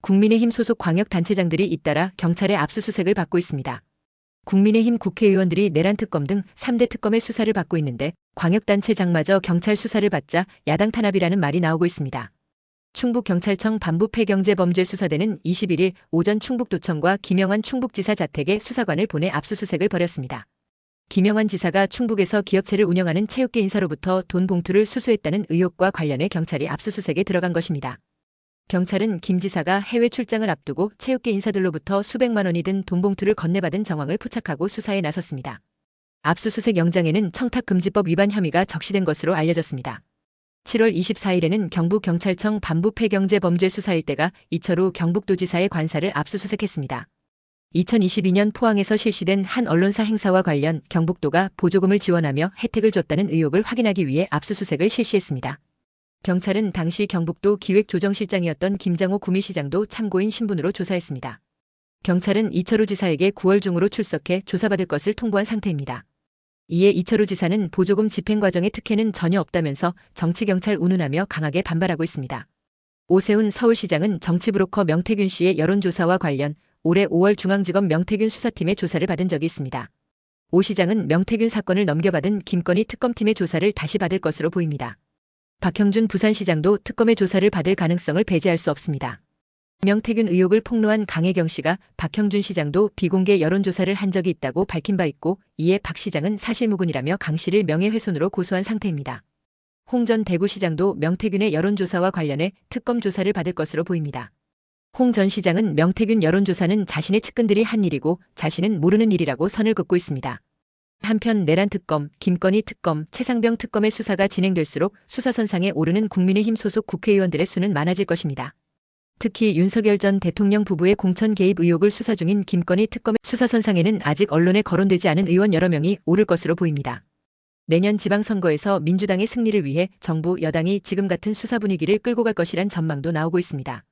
국민의힘 소속 광역단체장들이 잇따라 경찰의 압수수색을 받고 있습니다. 국민의힘 국회의원들이 내란 특검 등 3대 특검의 수사를 받고 있는데 광역단체장마저 경찰 수사를 받자 야당 탄압이라는 말이 나오고 있습니다. 충북경찰청 반부패경제범죄수사대는 21일 오전 충북도청과 김영환 충북지사 자택에 수사관을 보내 압수수색을 벌였습니다. 김영환 지사가 충북에서 기업체를 운영하는 체육계 인사로부터 돈 봉투를 수수했다는 의혹과 관련해 경찰이 압수수색에 들어간 것입니다. 경찰은 김 지사가 해외 출장을 앞두고 체육계 인사들로부터 수백만 원이 든 돈 봉투를 건네받은 정황을 포착하고 수사에 나섰습니다. 압수수색 영장에는 청탁금지법 위반 혐의가 적시된 것으로 알려졌습니다. 7월 24일에는 경북경찰청 반부패경제범죄수사일대가 이철우 경북도지사의 관사를 압수수색했습니다. 2022년 포항에서 실시된 한 언론사 행사와 관련 경북도가 보조금을 지원하며 혜택을 줬다는 의혹을 확인하기 위해 압수수색을 실시했습니다. 경찰은 당시 경북도 기획조정실장이었던 김장호 구미시장도 참고인 신분으로 조사했습니다. 경찰은 이철우 지사에게 9월 중으로 출석해 조사받을 것을 통보한 상태입니다. 이에 이철우 지사는 보조금 집행 과정에 특혜는 전혀 없다면서 정치경찰 운운하며 강하게 반발하고 있습니다. 오세훈 서울시장은 정치브로커 명태균 씨의 여론조사와 관련 올해 5월 중앙지검 명태균 수사팀의 조사를 받은 적이 있습니다. 오 시장은 명태균 사건을 넘겨받은 김건희 특검팀의 조사를 다시 받을 것으로 보입니다. 박형준 부산시장도 특검의 조사를 받을 가능성을 배제할 수 없습니다. 명태균 의혹을 폭로한 강혜경 씨가 박형준 시장도 비공개 여론조사를 한 적이 있다고 밝힌 바 있고 이에 박 시장은 사실무근이라며 강 씨를 명예훼손으로 고소한 상태입니다. 홍 전 대구시장도 명태균의 여론조사와 관련해 특검 조사를 받을 것으로 보입니다. 홍 전 시장은 명태균 여론조사는 자신의 측근들이 한 일이고 자신은 모르는 일이라고 선을 긋고 있습니다. 한편 내란 특검, 김건희 특검, 최상병 특검의 수사가 진행될수록 수사선상에 오르는 국민의힘 소속 국회의원들의 수는 많아질 것입니다. 특히 윤석열 전 대통령 부부의 공천 개입 의혹을 수사 중인 김건희 특검의 수사선상에는 아직 언론에 거론되지 않은 의원 여러 명이 오를 것으로 보입니다. 내년 지방선거에서 민주당의 승리를 위해 정부, 여당이 지금 같은 수사 분위기를 끌고 갈 것이란 전망도 나오고 있습니다.